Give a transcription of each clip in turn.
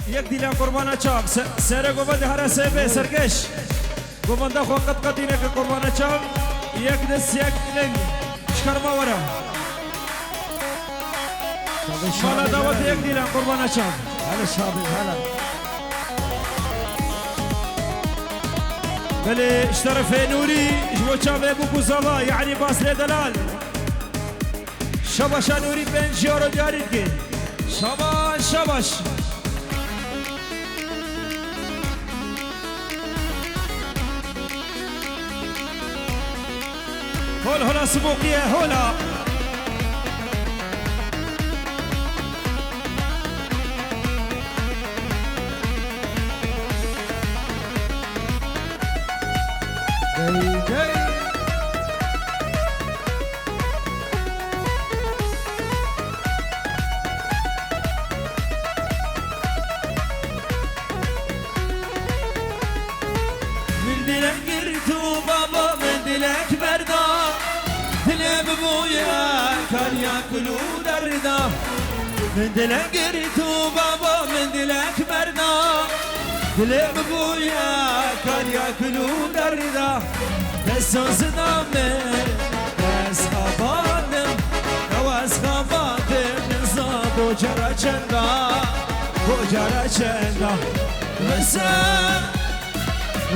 یک دیلان قربانه چاق سر گوبند هر سه سرکش گوبنده خو قد قدینه که قربانه چاق یک دست یک لنگ شکر ماورا مالا دعوت یک دیلان قربانه چاق هلا شابي هلا بله اشترف نوري جبو چاق ابو بوزالا يعني باس دلال شباش نوري بن جورو دارید که شباش شباش هلا سبوقية هلا جاي جاي من دلك قرتو بابا من دلك بردا دل ببويا كان ياكلوا دردا من دلك قرتو بابا من دلك بردا دل ببويا كان ياكلوا دردا بس صدامي بس خبادم بس خبادم نزابو جرى چندا بجرى چندا بس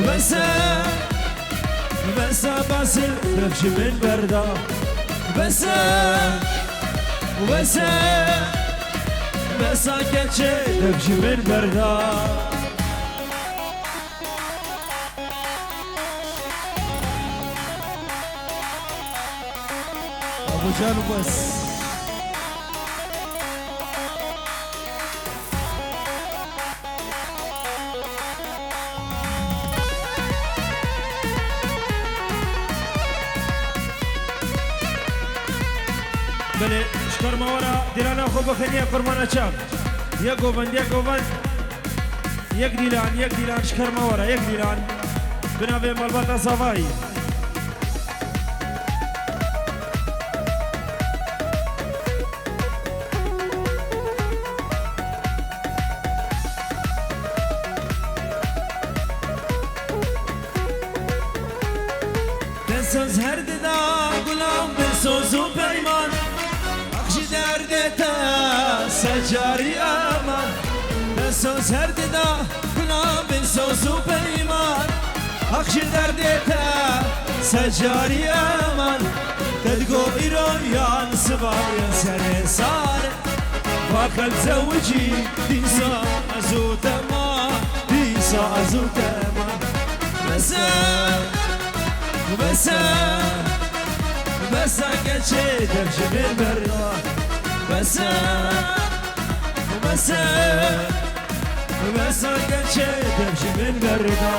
بس بس باسل نفشي من بردا بس بس بس كتشي نفشي من بردا ابو جانو بس بله شکر مورا دیلانا خوب بخنیه قربانه چاق یک گوبند یک دیلان شکر مورا یک دیلان بنابه ملبات صفایی بسوز هر ددا گلام بسوز و پیمان اخشی دردتا سجاری امان بسوز هر ددا گلام بسوز و پیمان اخشی دردتا سجاری امان تدقو ایرویان سبایا سر سار فاقل زوجی دیسا ازو تما دیسا ازو تما بس بس كشي تمشي بالبرا بس كشي تمشي بالبرا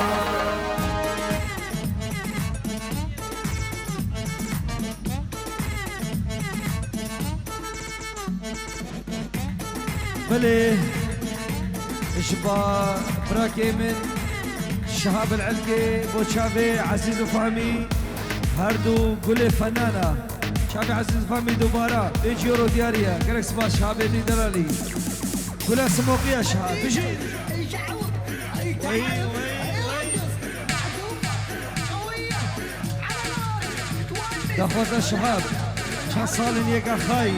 بلي اشبا براكي من شهاب العلقي بو شافي عزيز وفهمي هردو قولي فنانة شافي عزيز وفهمي دوبارا ايج يورو دياريا قرق سباس شهابي دي دلالي قولي سموقيا شهاب بيجي دخوة الشهاب شان صالين يقا خاي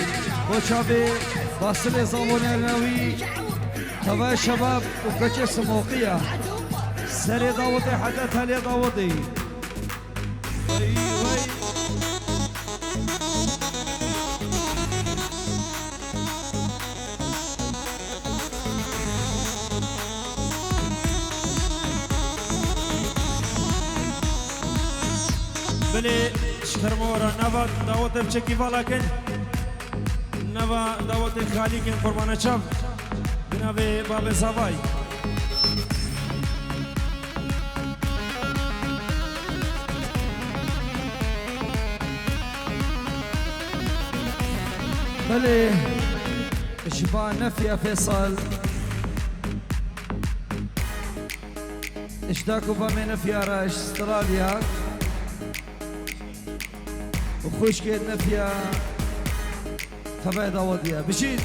بو شافي باصلي صابوني النووي تبا الشباب وكتش سموقيا سري ضوضي حتى تالي ضوضي بله شکر مورا نوا دعوت بچکی والا کن نوا دعوت خالی کن قربانه چم بنابه باب زوای بلي اشبان نفيا فيصل اشتاكو بامي نفيا راش استراليا وخوش كيد نفيا تبعد اوديا بشيد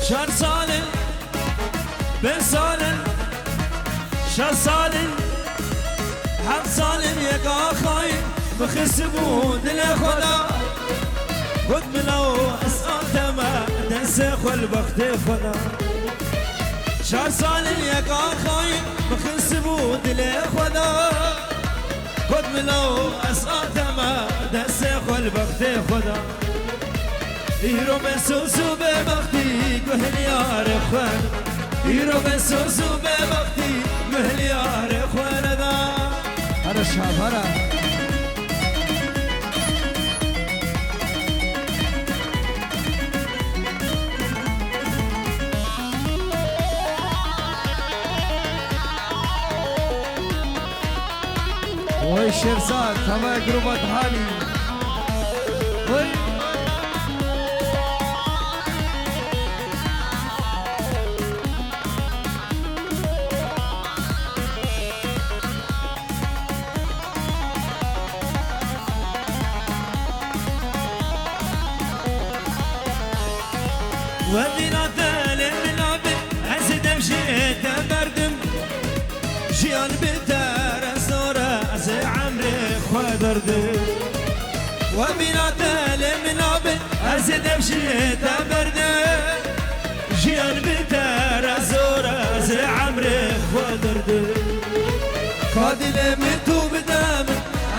شهر صالن بن صالن شهر صالن حق صالن يقع خاين بخسبون لخدا قد ملو اسقاط ما دنسخ والبخت خدا شهر صالن يقع خاين بخسبون لخدا قد ملو اسقاط ما دنسخ والبخت خدا ایرو به سوسو به وقتی گهلیار خوان ایرو به سوسو به وقتی گهلیار خوان دا هر شب هر وای شیرزاد تمام گروه دهانی وای ودينا ثالي من عبد أزيد مشيت بردم جيان بتار زورا زي عمري خدردم وبينا ثالي من عبد أزيد مشيت بردم جيان بتار زورا زي عمري خدردم قادل من توب دام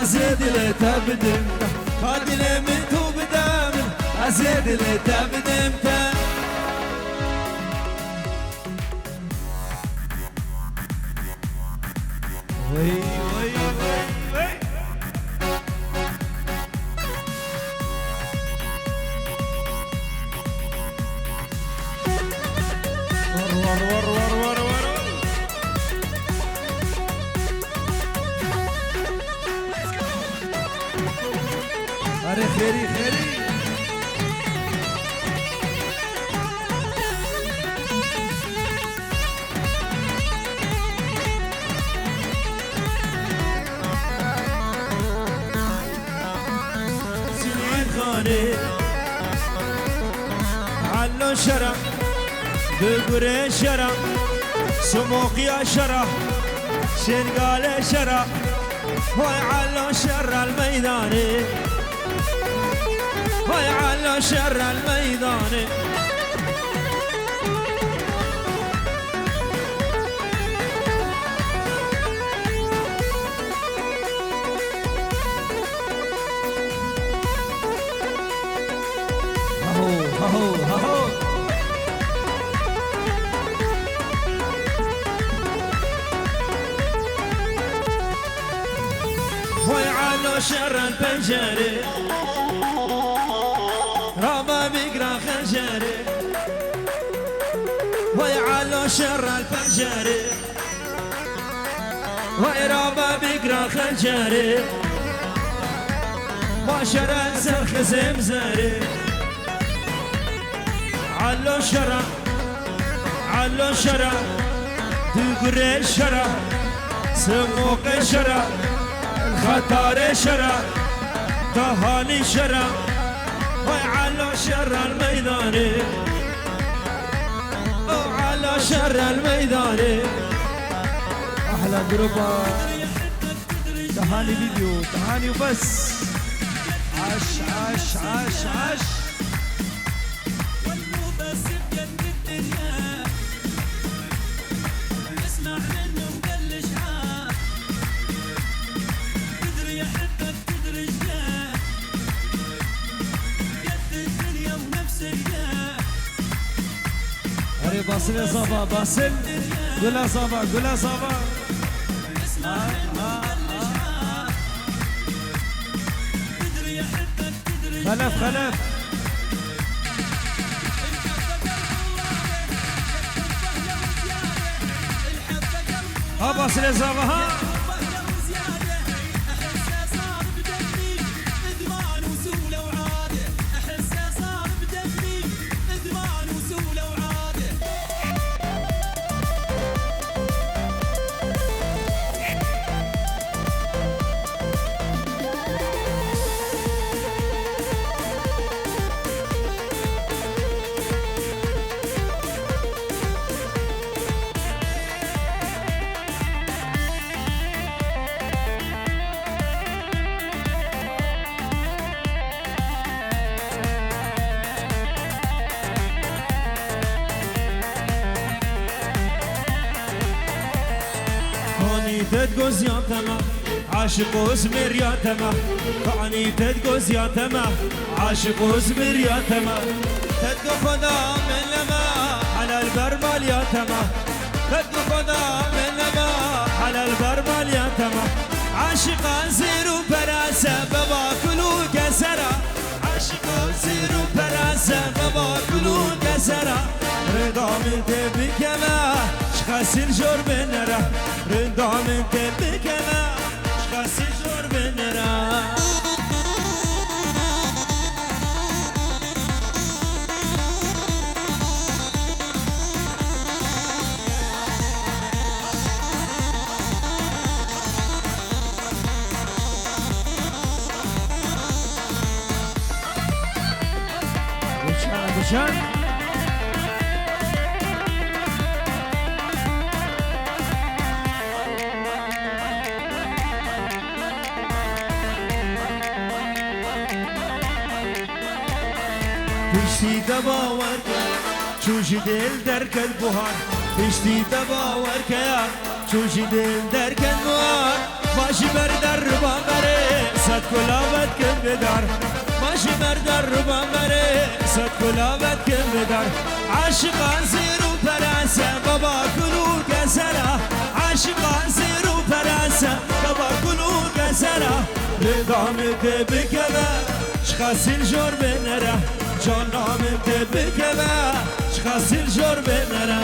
أزيد لتبدم قادل من توب دام أزيد لتبدم وي وي وي ور أري خيري خيري علو شرع بقري شرع سموق يا شرع شنقال شرع هاي علو شر الميداني هاي علو شر الميداني هو هو ويعلو شر البنجري رابا بيقرا خنجري ويعلو شر البنجري ويرابا بيقرا خنجري وشر الزرخ زمزري علو شرع علو شرع تقري شرع سموق شرع خطار شرع تهاني شرع وعلو شر الميداني وعلو شر الميداني أحلى جروبة تهاني فيديو تهاني وبس عاش عاش عاش عاش باصل يا صبا باصل قول يا صبا قول يا صبا خلف خلف باصل يا صبا ها تتجوز يا تما عاشق وزمر يا تما فعني تتجوز يا تما عاشق وزمر يا تما تدقى خدا من لما على البرمال يا تما تدقى خدا من لما على البرمال يا تما عاشق زير وبراسة بابا كلو كسرة عاشق زير وبراسة بابا كلو كسرة رضا من تبك ما شخص الجور بنرا رضا من تبك ما شخص الجور بنرا بشان پشتی دباور که چوشی دل درکد بوهار پشتی دباور که چوشی دل درکد بوهار باشی بر در با بره صد کلاوت کن بدار باشی بر در با بره صد کلاوت کن بدار عاشقان زیر و پراسه بابا کلو کسرا عاشقان زیر و پراسه بابا کلو کسرا ردامت بکبه شخص الجور بنره جانم تبکه شخص الجور بنره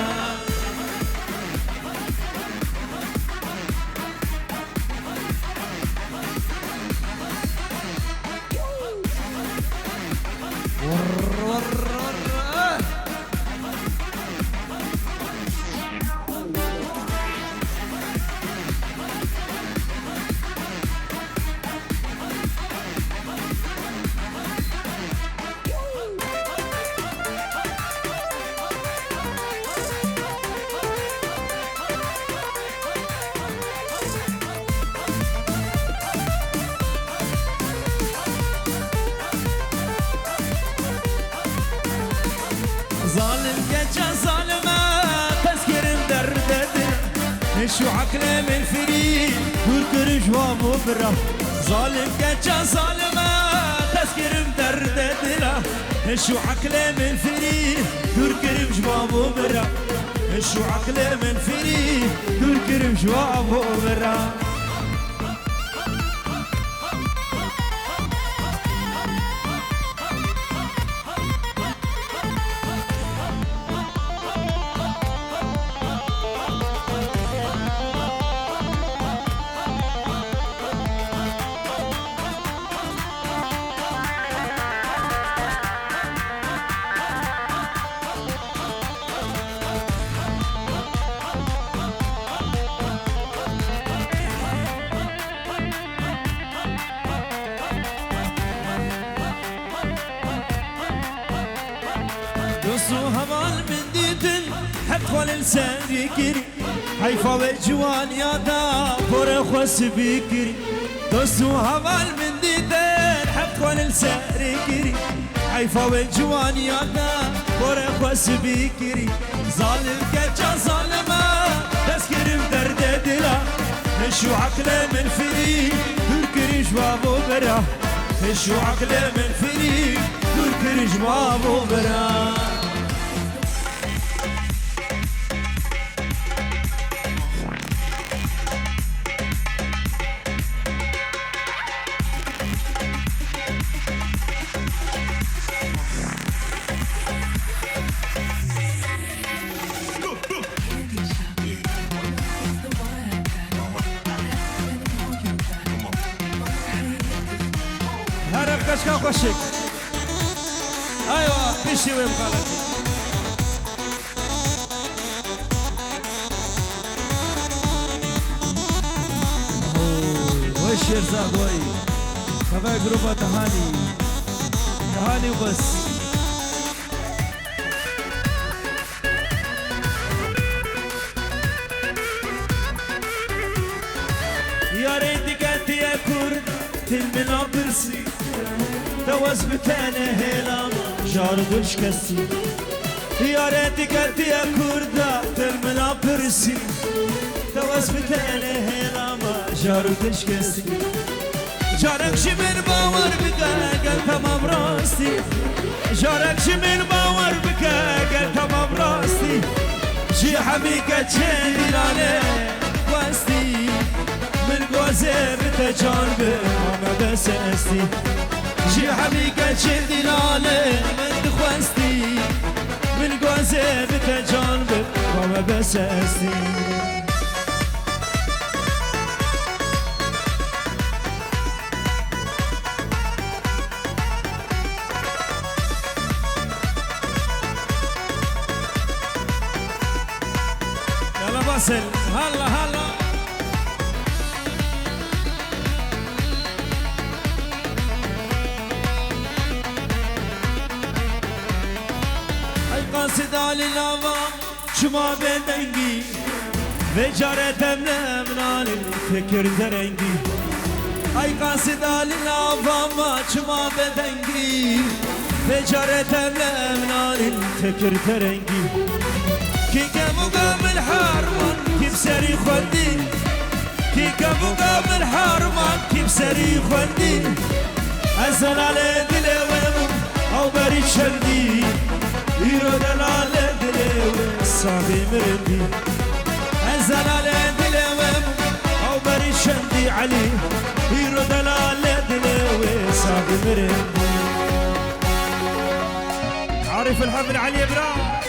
ظالم geçe zalime tezkerim derdedir şu akle min firi dur kırış va mubra zalim geçe zalime tezkerim derdedir şu akle min firi dur kırış va mubra şu akle min firi dur kırış va mubra دوستو همان من دیدن حق والانسان كري حيفا والجوان يادا بور خوش بكري دوستو همان من دیدن حق والانسان كري حيفا والجوان يادا بور خوش بكري ظالم كجا ظالما تذكرم درد دلا شو عقله من فري تركري جوابو برا شو عقله من فري تركري جوابو برا هرب كشكا وكشك ايوه بيشي وين قالت وش يرزاق وي كفايه جروبا تهاني وبس يا ريت قد يا كرد تلمنا برسي دوز بتانه هلام جاردش كسي يا ريت قد يا كرد تلمنا برسي وصفك لهلا ما جارو تشكسي جارك شمن باور بك قال تمام راستي جارك شمن باور بك قال تمام راستي جي حبيك تشيلاني وستي من قوزي بتجانب ما بس استي جي حبيك تشيلاني من دخوستي من قوزي بتجانب ما بس استي واصل هلا هلا اي قاصد على الامام شما بدنگی و جارتم نمنان فکر درنگی ای قاصد على الامام شما بدنگی و جارتم نمنان فکر درنگی كي مقابل حرمان كيف سري خدي كي مقابل حرمان كيف سري خدي أزل على دلوي أو بري شردي يرد على دلوي صابي مردي أزل على دلوي أو بري شردي علي يرد على دلوي صابي مردي عارف الحفل علي إبراهيم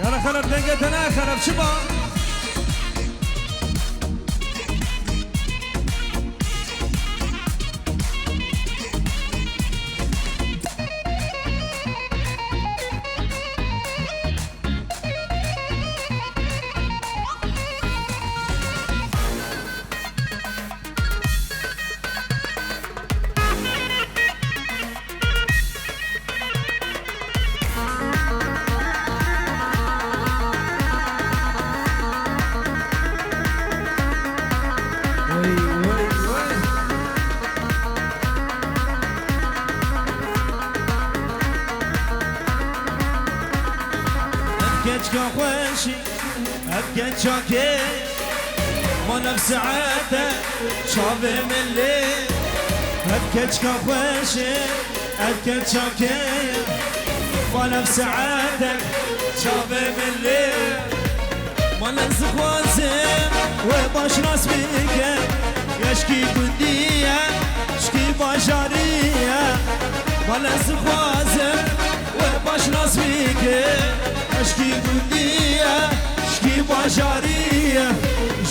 يلا خلف دنقتنا خلف شباب خوشي أبكي شاكي ما نفس عادة شافي من الليل أبكي خوشي أبكي شاكي ما نفس عادة شافي من الليل ما ننسى خوازم وباش ناس بيك يشكي بدية يشكي باشارية ما ننسى خوازم وباش ناس بيك اشكي بندية اشكي باشارية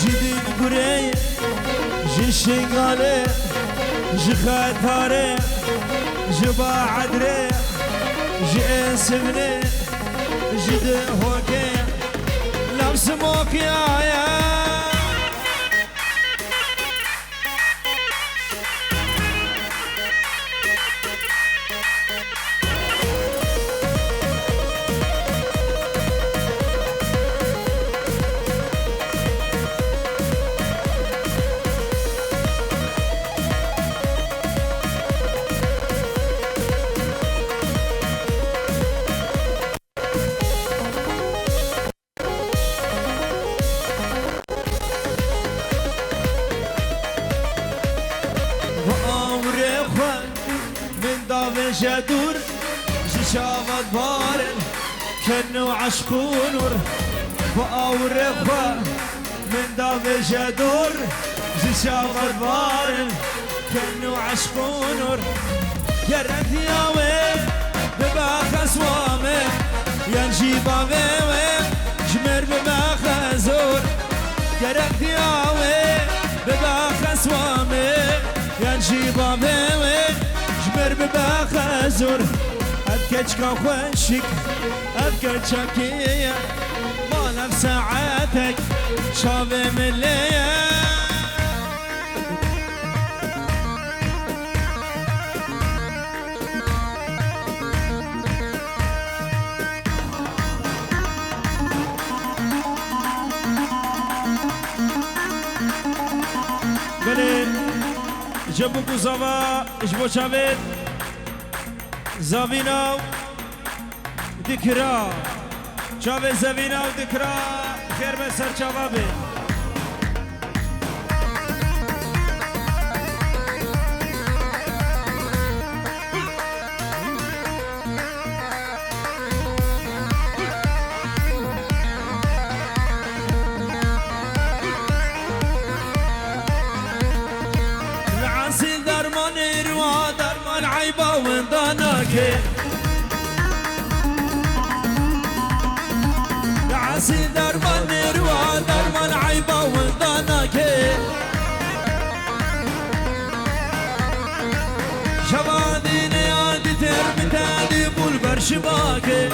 جديد بري جي شنقالي جي خاتاري جي باعدري جي اسمني جي دهوكي لمس موكيايا جدور جشافت بارن كنو عشقونور وأورخوا من دام جدور جشافت بارن كنو عشقونور يرد ياوي بباخ سوامي ينجي باوي جمر بباخ زور يرد ياوي بباخ سوامي ينجي باوي جمر بباخزور أبكيك خوشك أبكيك كيا ما نفس ساعتك شافي من ليا بلين جبوك وزابا اجبو شابت زابينا ذكرى شابت زابينا وذكرى خير بسر شبابي عيبة ونداناكي عسي درمان نروى درمان عيبة ونداناكي شبادين يادي تربتادي بولبر شباكي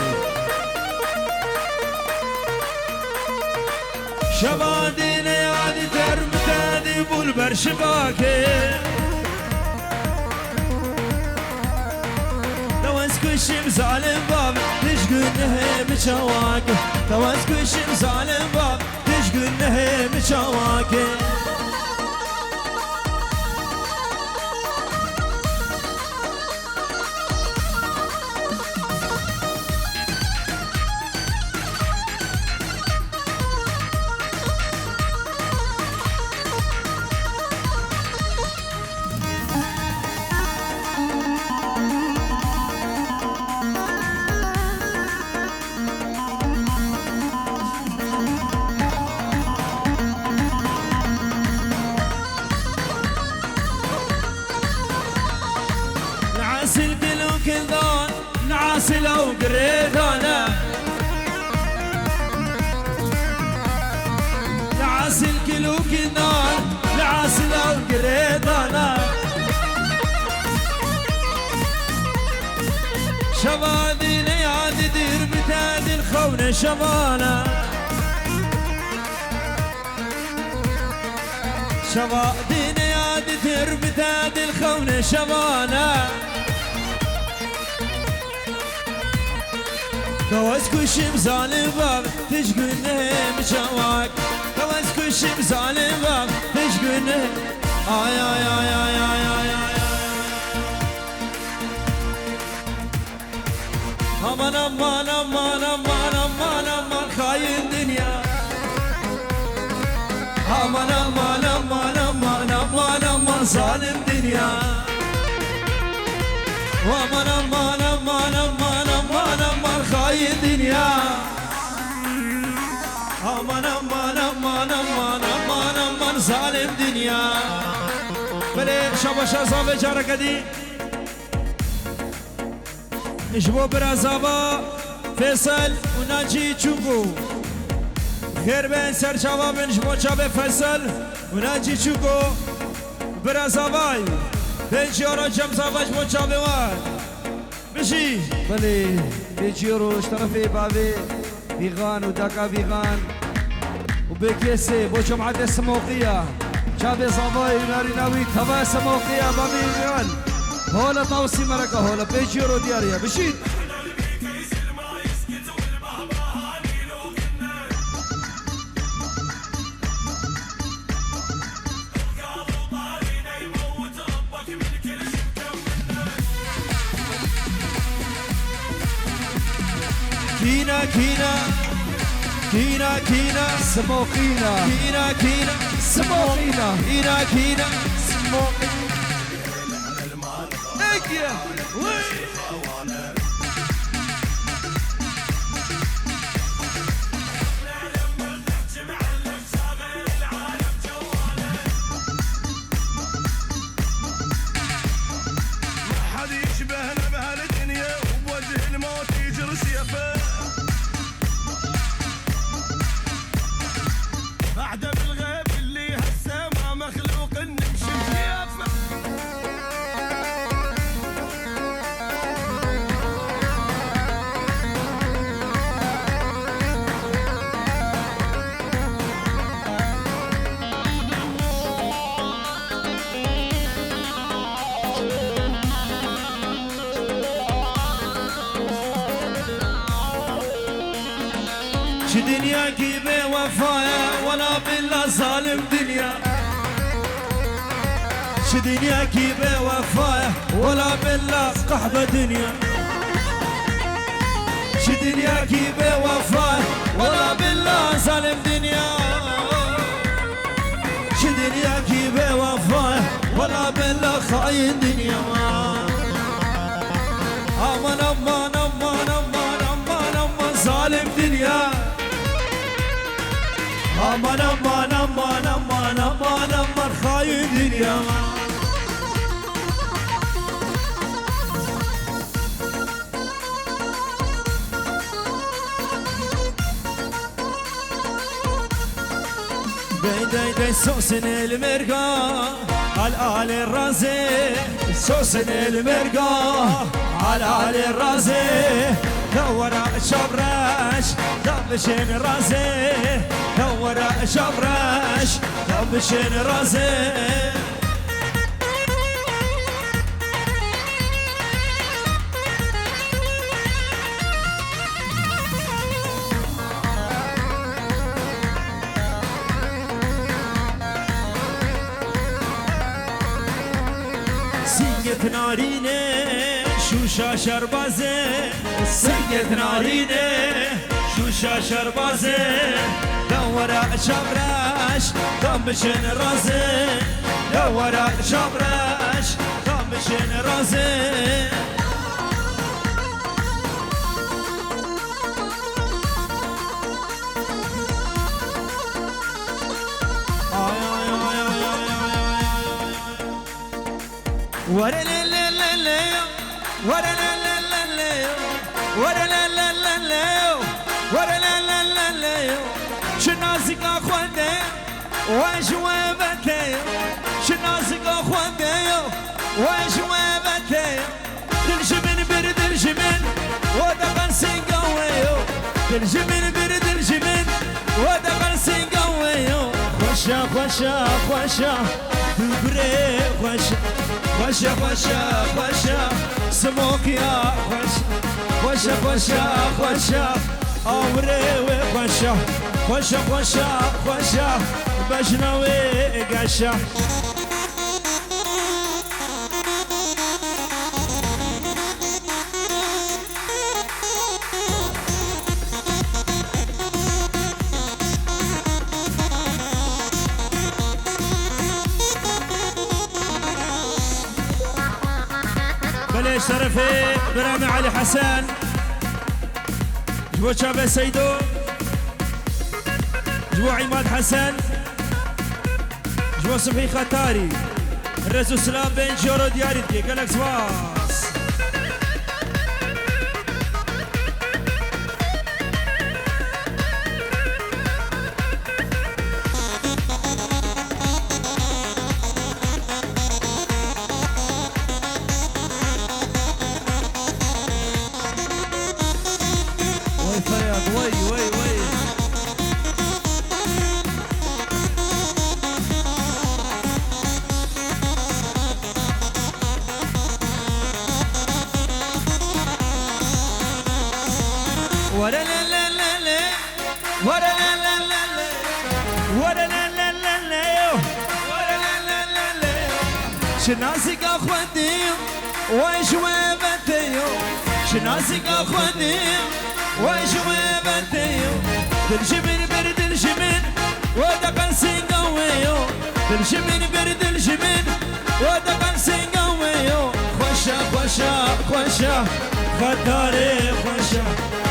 شبادين يادي تربتادي بولبر شباكي كشم ظالم باب تشقنه بشواك توز كشم ظالم باب تشقنه بشواك لو قريت انا لعاسل كيلو كنار لعاسل لو قريت انا شبادين يا دير بتاد الخون شبانا شبادين يا دير بتاد الخون شبانا توز كشم ظالم باب تشقنه مشواك توز كشم ظالم باب تشقنه آي آي آي آي آي آي أمان أمان أمان أمان أمان أمان خاين دنيا أمان أمان أمان أمان أمان أمان ظالم دنيا وأمان أمان أمان أمان أمان أمان خاين دنيا أمان أمان أمان أمان أمان أمان ظالم دنيا بلي شابا شازا بجارة كدي إجبو برازابا فيصل وناجي تشوكو خير بين سر شباب إجبو شابا فيصل وناجي تشوكو برازاباي بيجيورو جمزابا إجبو شابا وان بشي بلي بيجيورو اشترفي بابي بيغان وداكا بيغان وبكيسي بوشو معدي السموقية شابي صاباي وناري ناوي تبا السموقية بابي بيغان هولا طاوسي مرقة هولا بيجيورو دياريا بشيت كينا كينا كينا كينا سموقينا كينا كينا سموقينا كينا كينا سموقينا حد يشبهنا بهالدنيا وبوجه الموت يجري سيفه بعد بالغيب اللي هسه ما مخلوق نمشي بسيفه شي دنيا كيبه وفايا ولا بالله ظالم دنيا شدنياك بوفايا ولا بالله قحبة دنيا شدنياك بوفايا ولا بالله ظالم دنيا شدنياك بوفايا ولا بالله خاين دنيا امان امان امان امان امان امان ظالم دنيا امان امان امان امان امان امان خاين دنيا داي سوسن المرقا على الرازي سوسن المرقا على الرازي دورا شبراش دبشن رازي دورا شبراش دبشن رازي سيقت ناريني شوشا شربازي سيقت ناريني شوشا شربازي دورا شبراش دمشن رازي دورا شبراش دمشن رازي ورا لا لا لا لا ورا لا لا لا لا ورا لا لا لا لا ورا لا لا لا لا شنازك اخواني وجوابتي شنازك اخواني وجوابتي دلجمن برد الجمن ودقن سنقويو دلجمن برد الجمن ودقن سنقويو خوشا خوشا خوشا دبري خوشا خوشا خوشا خوشا سموك يا خوشا خوشا خوشا خوشا أوري وخوشا خوشا خوشا خوشا بجنوي قشا بليش شرفي برامي علي حسن جوا شابه سيدو جوا عماد حسن جوا صبحي خطاري الرزو سلام بين جورو دياري دي جالكس واس ورا لا لا لا لا ورا لا لا لا لا ورا لا لا لا لا ورا لا لا لا لا شناسك اخوتي وجوابتي شناسك اخوتي وجوابتي دلجمن برد الجمن ودقن سنقويو دلجمن برد الجمن ودقن سنقويو خوشا خوشا خوشا خطاري خوشا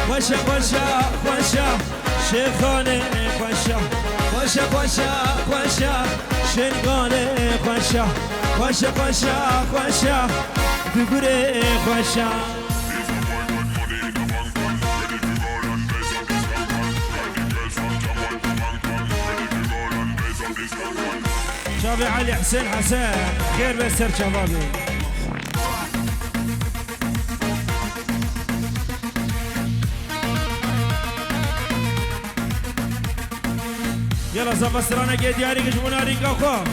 خوشا خوشا خوشا شيخاني خوشا خوشا خوشا خوشا شنقاني خوشا خوشا خوشا خوشا دبري خوشا شافي علي حسين حسين خير بسر شبابي يلا زبسترانا قيد ياريك جمونا ريك اخوام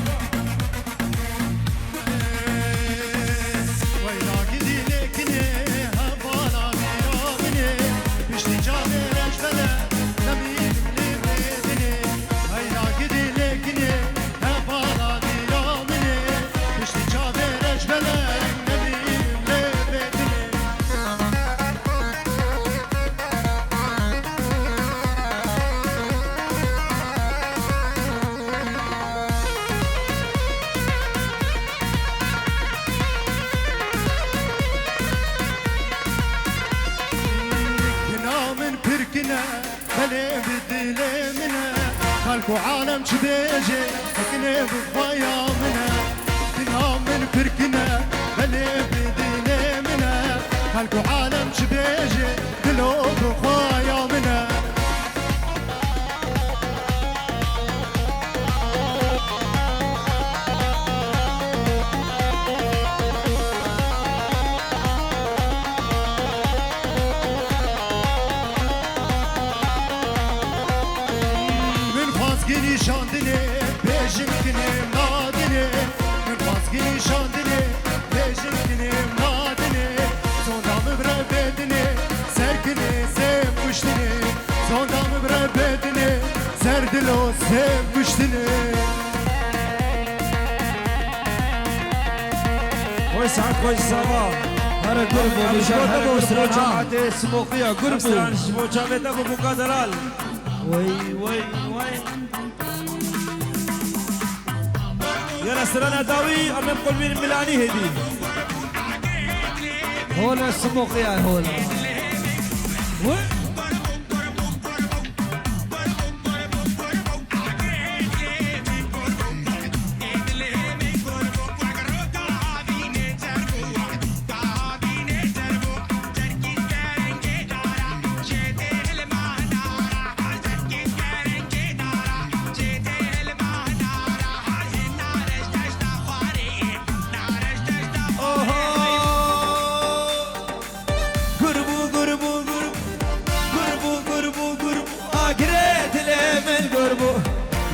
خلق وعالم شبيجي فكني بخوايا منا دنا من فركنا بلي بديني منا خلق وعالم شبيجي دلو بخوايا منا Gini şandini, peşim ginim nadini Min bas gini şandini, peşim ginim nadini Sonda mı bre bedini, serkini sevmiştini Sonda mı bre bedini, serdilo sevmiştini خوش سعد خوش سوا هر قربو بشار هر قربو ها جماعت سموقية قربو ارسلان شبوچا بيتا بو بقادرال وي وي وي يلا سرانا داوي امام كل من ميلاني هدي هولا سموقية هولا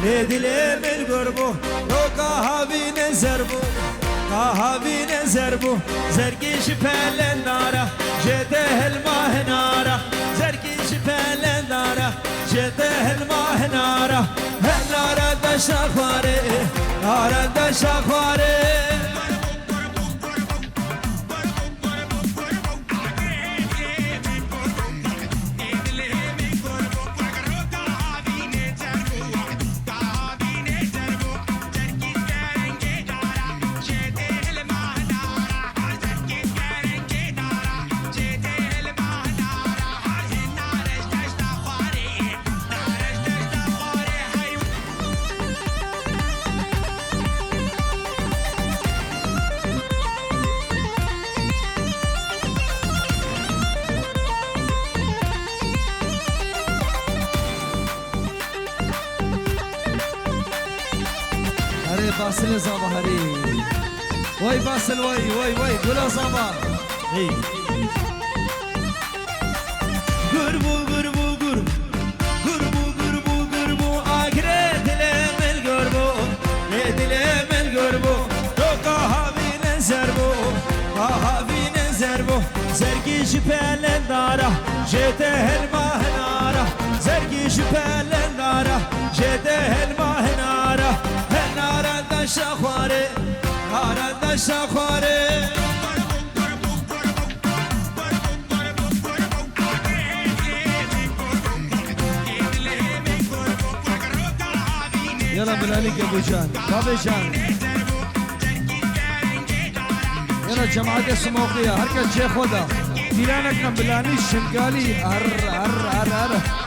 ليدلي من قربو لو كهابين زربو كهابين زربو زرقي شبال النارة جده الماء نارة زرقي شبال النارة جده الماء نارة النارة دشاخواري نارة دشاخواري هري باصل صبا هري وي باصل وي قولا صبا هي قربو قربو قربو قربو قربو قربو اقريت من قربو ليدلي من قربو لو كهابين زربو كهابين زربو زرقي شبال النارة جده الماء نارة زرقي شبال النارة جده الماء نارة النارة دشاخواري نارة دشاخواري يلا بالعليك يا ابو جان بابي جان يلا جماعة السموقية هركز شيخ خدا ديلانك بلاني الشنقالي هر